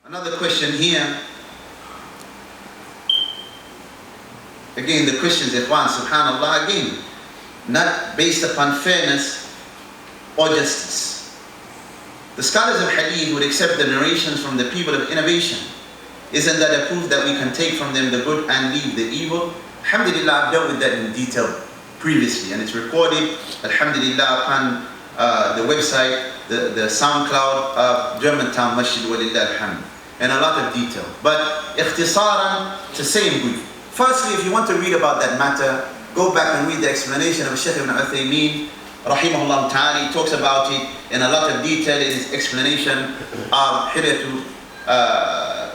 Another question here. Again, the Christians, Ikhwan, subhanAllah, again, not based upon fairness or justice. The scholars of hadith would accept the narrations from the people of innovation. Isn't that a proof that we can take from them the good and leave the evil? Alhamdulillah, I've dealt with that in detail previously, and it's recorded, alhamdulillah, upon the website, the SoundCloud of Germantown MASJID, walillah alhamd, and a lot of detail. But ikhtisaran, to say in brief. Firstly, if you want to read about that matter, go back and read the explanation of Shaykh Ibn Uthaymeen, rahimahullah ta'ala. He talks about it in a lot of detail in his explanation of Hilyatu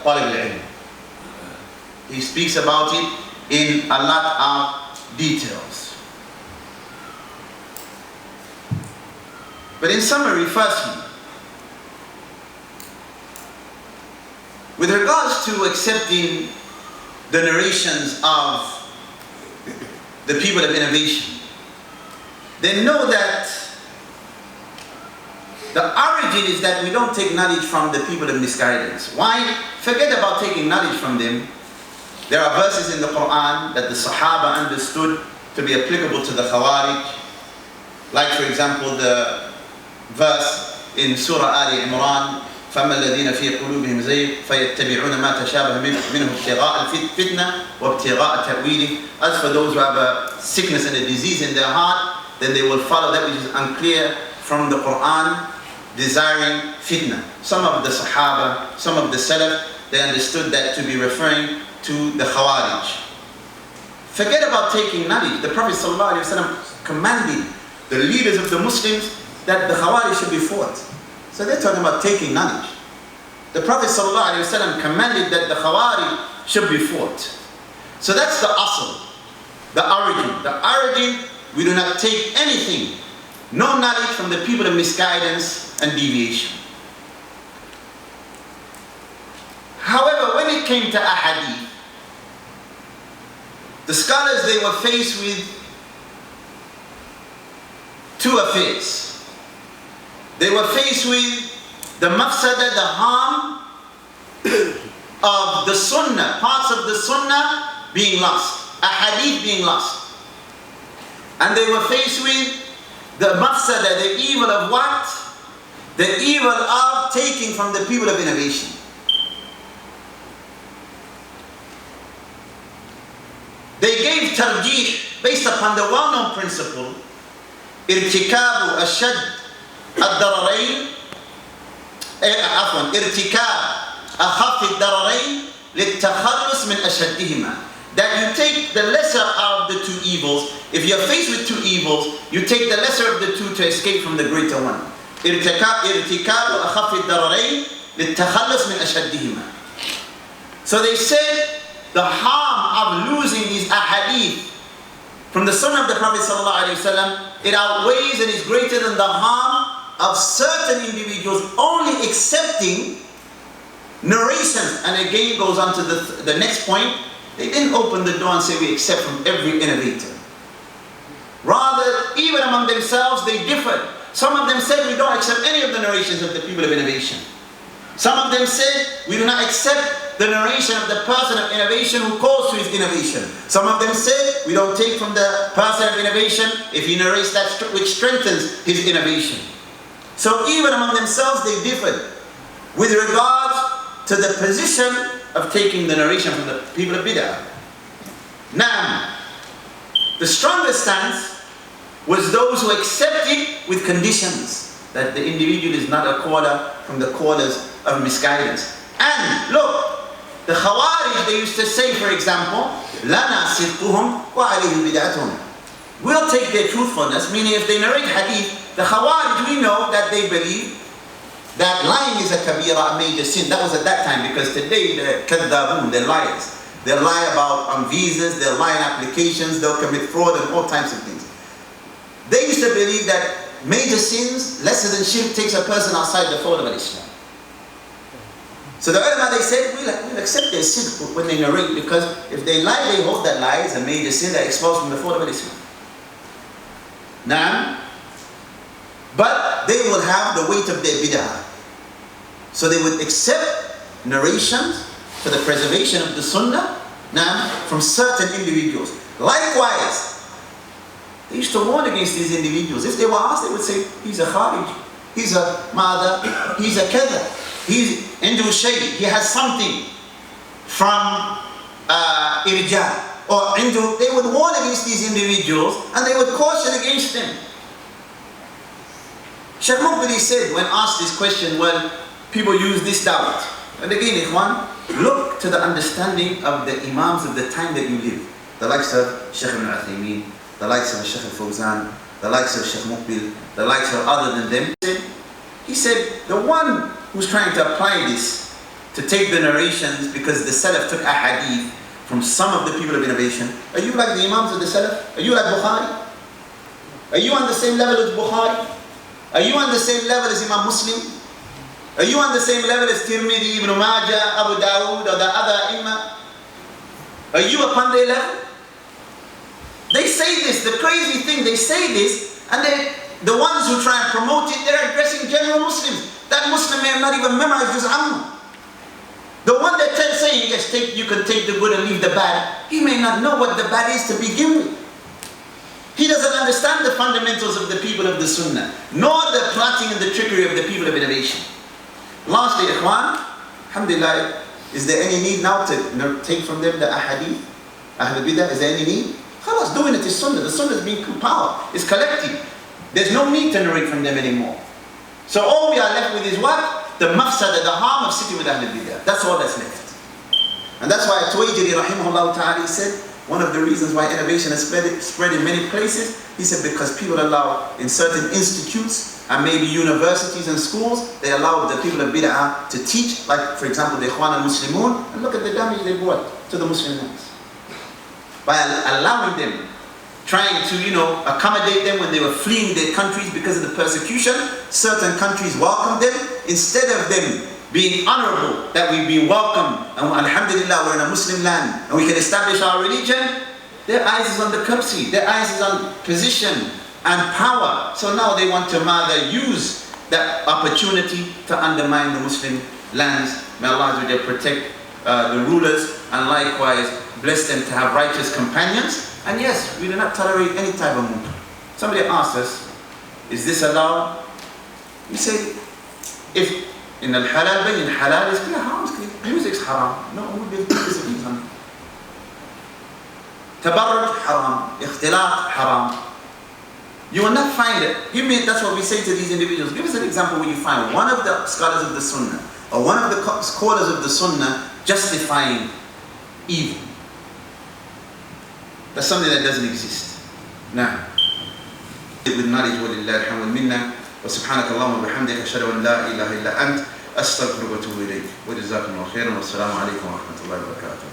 Talib al-Ilm. He speaks about it in a lot of details. But in summary, firstly, with regards to accepting the narrations of the people of innovation, they know that the origin is that we don't take knowledge from the people of misguidance. Why? Forget about taking knowledge from them. There are verses in the Quran that the Sahaba understood to be applicable to the Khawarij. Like, for example, the verse in Surah Ali Imran, فَأَمَّا الَّذِينَ فِي قُلُوبِهِمْ زَيْغٌ فَيَتَّبِعُونَ مَا تَشَابَهَ مِنْهُ ابْتِغَاءَ الْفِتْنَةِ وَابْتِغَاءَ تَأْوِيلِهِ. As for those who have a sickness and a disease in their heart, then they will follow that which is unclear from the Quran, desiring fitna. Some of the Sahaba, some of the Salaf, they understood that to be referring to the Khawarij. Forget about taking knowledge. The Prophet ﷺ commanded the leaders of the Muslims that the Khawarij should be fought. So they're talking about taking knowledge. The Prophet ﷺ commanded that the Khawarij should be fought. So that's the asl, the origin. The origin, we do not take anything, no knowledge from the people of misguidance and deviation. However, when it came to ahadith, the scholars, they were faced with two affairs. They were faced with the mafsada, the harm of the sunnah, parts of the sunnah being lost, ahadith being lost. And they were faced with the mafsada, the evil of what? The evil of taking from the people of innovation. They gave tarjih based upon the well-known principle, irtikabu ashad الضررين عفوا ارتكاب أخف الضررين للتخلص من أشدهما. That you take the lesser of the two evils. If you're faced with two evils, you take the lesser of the two to escape from the greater one. ارتكاب أخف الضررين للتخلص من أشدهما. So they said the harm of losing these ahadith from the sunnah of the Prophet ﷺ, it outweighs and is greater than the harm of certain individuals only accepting narrations. And again, it goes on to the next point. They didn't open the door and say we accept from every innovator. Rather, even among themselves, they differed. Some of them said we don't accept any of the narrations of the people of innovation. Some of them said we do not accept the narration of the person of innovation who calls to his innovation. Some of them said we don't take from the person of innovation if he narrates that which strengthens his innovation. So even among themselves they differed with regards to the position of taking the narration from the people of Bid'ah. Now, the strongest stance was those who accepted with conditions, that the individual is not a caller from the callers of misguidance. And look, the Khawarij, they used to say, for example, لَنَا صِدْقُهُمْ وَعَلَيْهِمْ بِدْعَتُهُمْ. We'll take their truthfulness, meaning if they narrate hadith, the Khawarij, we know that they believe that lying is a kabira, a major sin. That was at that time, because today they're kadhabun, they're liars. They lie about visas, they'll lie on applications, they'll commit fraud and all types of things. They used to believe that major sins, lesser than shirk, takes a person outside the fold of Islam. So the ulama, they said, we'll accept their sin when they narrate, because if they lie, they hold that lie is a major sin, they're expelled from the fold of Islam. Now, but they will have the weight of their bid'ah. So they would accept narrations for the preservation of the Sunnah from certain individuals. Likewise, they used to warn against these individuals. If they were asked, they would say, he's a Kharij, he's a Mada, he's a Kada, he's into Shaykh, he has something from Irja. Or they would warn against these individuals and they would caution against them. Shaykh Muqbili said, when asked this question, well, people use this doubt. And again, Ikhwan, look to the understanding of the Imams of the time that you live. The likes of Shaykh Ibn Uthaymeen, the likes of Shaykh al-Fawzan, the likes of Shaykh Muqbil, the likes of other than them. He said, the one who's trying to apply this, to take the narrations, because the Salaf took a hadith from some of the people of innovation. Are you like the Imams of the Salaf? Are you like Bukhari? Are you on the same level as Bukhari? Are you on the same level as Imam Muslim? Are you on the same level as Tirmidhi, Ibn Majah, Abu Dawud, or the other Imam? Are you upon their level? They say this, the crazy thing, they say this, and the ones who try and promote it, they're addressing general Muslims. That Muslim may have not even memorized Juz Amma. The one that saying, yes, you can take the good and leave the bad, he may not know what the bad is to begin with. He doesn't understand the fundamentals of the people of the Sunnah, nor the plotting and the trickery of the people of innovation. Lastly, Ikhwan, alhamdulillah, is there any need now to take from them the ahadith? Ahlu Bidah, is there any need? Khalas, doing it is Sunnah. The Sunnah is being compiled, it's collective. There's no need to narrate from them anymore. So all we are left with is what? The mafsada, the harm of sitting with Ahlu Bidah. That's all that's left. And that's why Tuwajiri rahimahullah ta'ala said, one of the reasons why innovation has spread in many places, he said because people allow in certain institutes and maybe universities and schools, they allow the people of bid'ah to teach, like for example the Ikhwan al-Muslimun, and look at the damage they brought to the Muslim lands. By allowing them, trying to, accommodate them when they were fleeing their countries because of the persecution, certain countries welcomed them, instead of them being honorable, that we've been welcomed, and alhamdulillah, we're in a Muslim land, and we can establish our religion, their eyes is on the currency, their eyes is on position and power. So now they want to rather use that opportunity to undermine the Muslim lands. May Allah protect the rulers, and likewise bless them to have righteous companions. And yes, we do not tolerate any type of munkar. Somebody asked us, is this allowed? We say, if in al-halal bayn, halal is clear, haram is clear. Music is haram. No, we will disagree on it. Tabarruj haram, ikhtilat haram. You will not find it. That's what we say to these individuals. Give us an example where you find one of the scholars of the Sunnah, or one of the scholars of the Sunnah justifying evil. That's something that doesn't exist. Now, with knowledge, walillah alhamdu minna, wa subhanaka Allahumma bihamdika ashhadu an la ilaha illa ant, astaghfiruka wa atubu ilayk. Wa jazakumullahu khairan, wa assalamu alaykum wa rahmatullahi wa barakatuh.